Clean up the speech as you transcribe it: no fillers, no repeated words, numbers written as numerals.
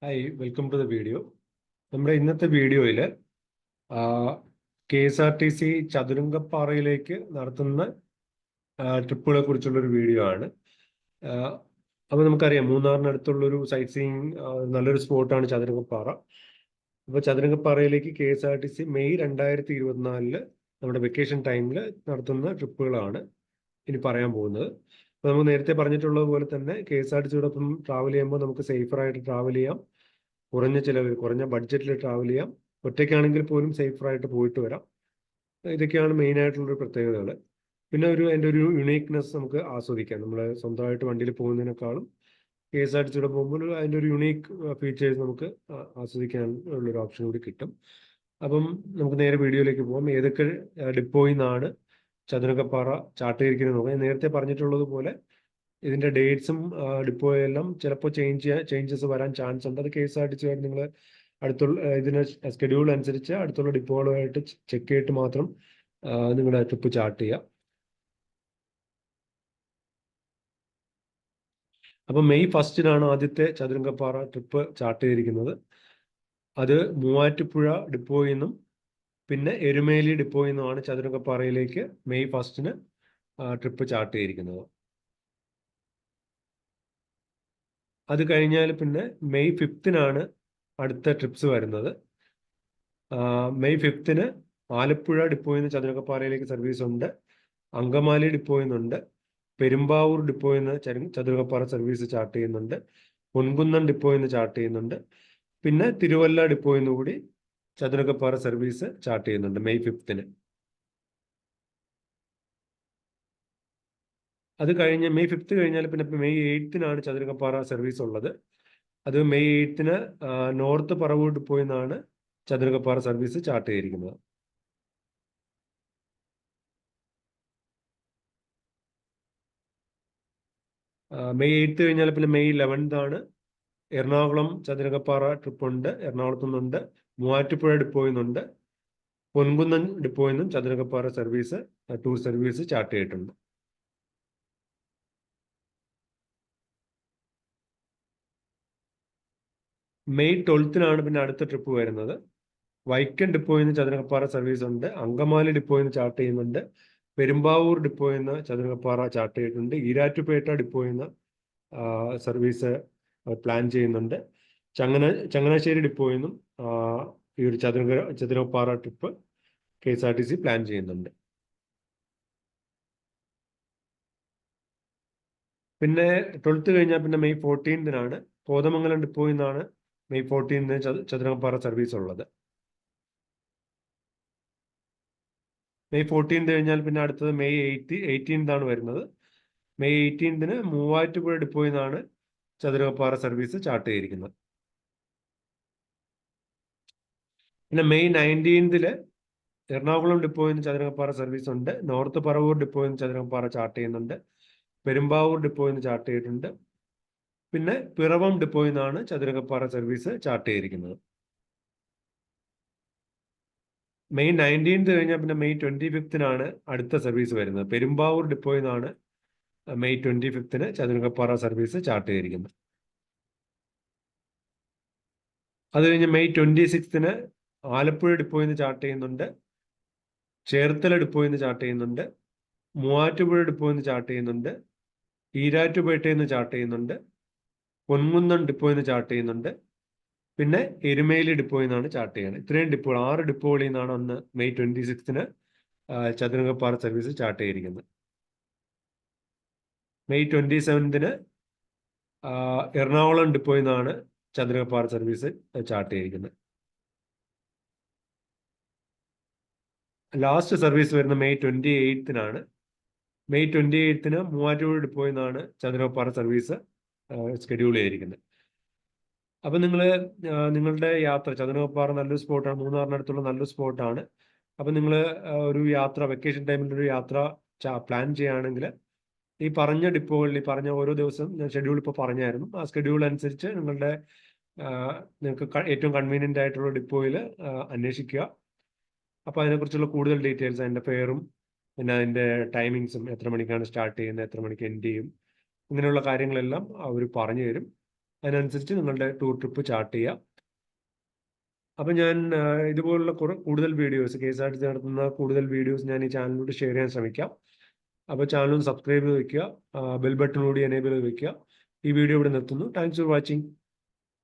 Hi, welcome to the video. നമ്മുടെ ഇന്നത്തെ വീഡിയോയിൽ K S R T C ചതുരംഗപ്പാറയിലേക്ക് നടത്തുന്ന ട്രിപ്പുകളെ കുറിച്ചുള്ളൊരു വീഡിയോ ആണ്. അപ്പോൾ നമുക്കറിയാം, മൂന്നാറിനടുത്തുള്ളൊരു സൈറ്റ് സീയിങ് നല്ലൊരു സ്പോട്ടാണ് ചതുരംഗപ്പാറ. അപ്പോൾ ചതുരംഗപ്പാറയിലേക്ക് K S R T C May 2024 നമ്മുടെ വെക്കേഷൻ ടൈമിൽ നടത്തുന്ന ട്രിപ്പുകളാണ് ഇനി പറയാൻ പോകുന്നത്. അപ്പോൾ നമുക്ക് നേരത്തെ പറഞ്ഞിട്ടുള്ളത് പോലെ തന്നെ കെ എസ് ആർ ടി സിയോടൊപ്പം ട്രാവൽ ചെയ്യുമ്പോൾ നമുക്ക് സേഫറായിട്ട് ട്രാവൽ ചെയ്യാം, കുറഞ്ഞ ചിലവിൽ കുറഞ്ഞ ബഡ്ജറ്റിൽ ട്രാവൽ ചെയ്യാം, ഒറ്റയ്ക്കാണെങ്കിൽ പോലും സേഫറായിട്ട് പോയിട്ട് വരാം. ഇതൊക്കെയാണ് മെയിൻ ആയിട്ടുള്ളൊരു പ്രത്യേകതകൾ. പിന്നെ അതിൻ്റെ ഒരു യുണീക്നെസ് നമുക്ക് ആസ്വദിക്കാം. നമ്മൾ സ്വന്തമായിട്ട് വണ്ടിയിൽ പോകുന്നതിനേക്കാളും കെ എസ് ആർ ടി സിയുടെ പോകുമ്പോൾ അതിൻ്റെ ഒരു യുണീക്ക് ഫീച്ചേഴ്സ് നമുക്ക് ആസ്വദിക്കാൻ ഉള്ളൊരു ഓപ്ഷൻ കൂടി കിട്ടും. അപ്പം നമുക്ക് നേരെ വീഡിയോയിലേക്ക് പോകാം. ഏതൊക്കെ ഡിപ്പോയിൽ നിന്നാണ് ചതുരംഗപ്പാറ ചാർട്ട് ചെയ്തിരിക്കുന്നത് നോക്കാം. നേരത്തെ പറഞ്ഞിട്ടുള്ളത് പോലെ ഇതിന്റെ ഡേറ്റ്സും ഡിപ്പോയെല്ലാം ചിലപ്പോൾ ചേഞ്ചസ് വരാൻ ചാൻസ് ഉണ്ട്. അത് K S R T C ആയിട്ട് നിങ്ങൾ അടുത്തുള്ള ഇതിന് സ്കെഡ്യൂൾ അനുസരിച്ച് അടുത്തുള്ള ഡിപ്പോകളുമായിട്ട് ചെക്ക് ചെയ്തിട്ട് മാത്രം നിങ്ങളുടെ ട്രിപ്പ് ചാർട്ട് ചെയ്യുക. അപ്പം മെയ് 1 ആദ്യത്തെ ചതുരംഗപ്പാറ ട്രിപ്പ് ചാർട്ട് ചെയ്തിരിക്കുന്നത്. അത് മൂവാറ്റുപുഴ ഡിപ്പോയിൽ നിന്നും പിന്നെ എരുമേലി ഡിപ്പോയിൽ നിന്നുമാണ് ചതുരംഗപ്പാറയിലേക്ക് മെയ് 1 ട്രിപ്പ് ചാർട്ട് ചെയ്തിരിക്കുന്നത്. അത് കഴിഞ്ഞാൽ പിന്നെ മെയ് 5 അടുത്ത ട്രിപ്സ് വരുന്നത്. മെയ് 5 ആലപ്പുഴ ഡിപ്പോയിൽ നിന്ന് ചതുരംഗപ്പാറയിലേക്ക് സർവീസ് ഉണ്ട്, അങ്കമാലി ഡിപ്പോയിൽ നിന്നുണ്ട്, പെരുമ്പാവൂർ ഡിപ്പോയിൽ നിന്ന് ചതുരംഗപ്പാറ സർവീസ് ചാർട്ട് ചെയ്യുന്നുണ്ട്, പൊൻകുന്നം ഡിപ്പോയിൽ നിന്ന് ചാർട്ട് ചെയ്യുന്നുണ്ട്, പിന്നെ തിരുവല്ല ഡിപ്പോയിൽ നിന്ന് കൂടി ചതുരംഗപ്പാറ സർവീസ് ചാർട്ട് ചെയ്യുന്നുണ്ട് മെയ് 5. അത് കഴിഞ്ഞ് മെയ് 5 കഴിഞ്ഞാൽ പിന്നെ മെയ് 8 ചതുരംഗപ്പാറ സർവീസ് ഉള്ളത്. അത് മെയ് 8 നോർത്ത് പറവൂർ ഡിപ്പോയിൽ നിന്നാണ് ചതുരംഗപ്പാറ സർവീസ് ചാർട്ട് ചെയ്തിരിക്കുന്നത്. മെയ് 8 കഴിഞ്ഞാൽ പിന്നെ മെയ് 11 എറണാകുളം ചതുരംഗപ്പാറ ട്രിപ്പ് ഉണ്ട്. എറണാകുളത്തു നിന്നുണ്ട്, മൂവാറ്റുപുഴ ഡിപ്പോയിൽ നിന്നുണ്ട്, പൊൻകുന്നം ഡിപ്പോയിൽ നിന്നും Chathurangappara service tour service chart ചെയ്തിട്ടുണ്ട്. മെയ് 12 പിന്നെ അടുത്ത ട്രിപ്പ് വരുന്നത്. വൈക്കം ഡിപ്പോയിൽ നിന്ന് ചതുരംഗപ്പാറ സർവീസ് ഉണ്ട്, അങ്കമാലി ഡിപ്പോയിൽ നിന്ന് ചാർട്ട് ചെയ്യുന്നുണ്ട്, പെരുമ്പാവൂർ ഡിപ്പോയിൽ നിന്ന് ചതുരംഗപ്പാറ ചാർട്ട് ചെയ്തിട്ടുണ്ട്, ഈരാറ്റുപേട്ട ഡിപ്പോയിൽ നിന്ന് സർവീസ് പ്ലാൻ ചെയ്യുന്നുണ്ട്, ചങ്ങനാശ്ശേരി ഡിപ്പോയിൽ നിന്നും ഈ ഒരു Chathurangappara trip K S R T C plan ചെയ്യുന്നുണ്ട്. പിന്നെ 12 കഴിഞ്ഞാൽ പിന്നെ മെയ് 14 കോതമംഗലം ഡിപ്പോയിൽ നിന്നാണ് മെയ് 14 ചതുരംഗപ്പാറ സർവീസ് ഉള്ളത്. മെയ് 14 കഴിഞ്ഞാൽ പിന്നെ അടുത്തത് മെയ് 18 വരുന്നത്. മെയ് 18 മൂവാറ്റുപുഴ ഡിപ്പോയിൽ നിന്നാണ് ചതുരംഗപ്പാറ സർവീസ് ചാർട്ട് ചെയ്തിരിക്കുന്നത്. പിന്നെ മെയ് 19 എറണാകുളം ഡിപ്പോയിൽ നിന്ന് ചതുരംഗപ്പാറ സർവീസ് ഉണ്ട്, നോർത്ത് പറവൂർ ഡിപ്പോയിൽ നിന്ന് ചതുരംഗപ്പാറ ചാർട്ട് ചെയ്യുന്നുണ്ട്, പെരുമ്പാവൂർ ഡിപ്പോയിൽ നിന്ന് ചാർട്ട് ചെയ്തിട്ടുണ്ട്, പിന്നെ പിറവം ഡിപ്പോയിൽ നിന്നാണ് ചതുരംഗപ്പാറ സർവീസ് ചാർട്ട് ചെയ്തിരിക്കുന്നത്. മെയ് 19 കഴിഞ്ഞാൽ പിന്നെ മെയ് 25 അടുത്ത സർവീസ് വരുന്നത്. പെരുമ്പാവൂർ ഡിപ്പോയിൽ നിന്നാണ് മെയ് 25 ചതുരംഗപ്പാറ സർവീസ് ചാർട്ട് ചെയ്തിരിക്കുന്നത്. അത് കഴിഞ്ഞ് മെയ് 26 ആലപ്പുഴ ഡിപ്പോയിൽ നിന്ന് ചാർട്ട് ചെയ്യുന്നുണ്ട്, ചേർത്തല ഡിപ്പോയിൽ നിന്ന് ചാർട്ട് ചെയ്യുന്നുണ്ട്, മൂവാറ്റുപുഴ ഡിപ്പോയിൽ നിന്ന് ചാർട്ട് ചെയ്യുന്നുണ്ട്, ഈരാറ്റുപേട്ടയിൽ നിന്ന് ചാർട്ട് ചെയ്യുന്നുണ്ട്, പൊൻകുന്നം ഡിപ്പോയിൽ നിന്ന് ചാർട്ട് ചെയ്യുന്നുണ്ട്, പിന്നെ എരുമേലി ഡിപ്പോയിൽ നിന്നാണ് ചാർട്ട് ചെയ്യുന്നത്. ഇത്രയും ഡിപ്പോകൾ 6 ഡിപ്പോകളിൽ നിന്നാണ് അന്ന് മെയ് 26 ചതുരംഗപ്പാറ സർവീസ് ചാർട്ട് ചെയ്തിരിക്കുന്നത്. മെയ് 27 എറണാകുളം ഡിപ്പോയിൽ നിന്നാണ് ചതുരംഗപ്പാറ സർവീസ് ചാർട്ട് ചെയ്തിരിക്കുന്നത്. ലാസ്റ്റ് സർവീസ് വരുന്ന മെയ് 28 മെയ് 28 മൂവാറ്റുപുഴ ഡിപ്പോയിൽ നിന്നാണ് ചതുരംഗപ്പാറ സർവീസ് ഷെഡ്യൂൾ ചെയ്തിരിക്കുന്നത്. അപ്പം നിങ്ങളുടെ യാത്ര ചതുരംഗപ്പാറ നല്ലൊരു സ്പോട്ടാണ്, മൂന്നാറിനടുത്തുള്ള നല്ലൊരു സ്പോട്ടാണ്. അപ്പം നിങ്ങൾ ഒരു യാത്ര വെക്കേഷൻ ടൈമിൽ ഒരു യാത്ര പ്ലാൻ ചെയ്യുകയാണെങ്കിൽ ഈ പറഞ്ഞ ഡിപ്പോകളിൽ ഈ പറഞ്ഞ ഓരോ ദിവസം ഞാൻ ഷെഡ്യൂൾ ഇപ്പോൾ പറഞ്ഞായിരുന്നു, ആ ഷെഡ്യൂൾ അനുസരിച്ച് നിങ്ങൾക്ക് ഏറ്റവും കൺവീനിയൻ്റ് ആയിട്ടുള്ള ഡിപ്പോയിൽ അന്വേഷിക്കുക. അപ്പോൾ അതിനെക്കുറിച്ചുള്ള കൂടുതൽ ഡീറ്റെയിൽസ്, അതിൻ്റെ ഫെയറും പിന്നെ അതിൻ്റെ ടൈമിങ്സും, എത്ര മണിക്കാണ് സ്റ്റാർട്ട് ചെയ്യുന്നത്, എത്ര മണിക്ക് എൻഡ് ചെയ്യും, ഇങ്ങനെയുള്ള കാര്യങ്ങളെല്ലാം അവർ പറഞ്ഞു തരും. അതിനനുസരിച്ച് നിങ്ങളുടെ ടൂർ ട്രിപ്പ് ചാർട്ട് ചെയ്യാം. അപ്പം ഞാൻ ഇതുപോലുള്ള കൂടുതൽ വീഡിയോസ് KSRTC നടത്തുന്ന കൂടുതൽ വീഡിയോസ് ഞാൻ ഈ ചാനലിലൂടെ ഷെയർ ചെയ്യാൻ ശ്രമിക്കാം. അപ്പോൾ ചാനൽ സബ്സ്ക്രൈബ് ചെയ്ത് വെക്കുക, ബെൽ ബട്ടൺ കൂടി എനേബിൾ ചെയ്ത് വെക്കുക. ഈ വീഡിയോ ഇവിടെ നിർത്തുന്നു. Thanks for watching.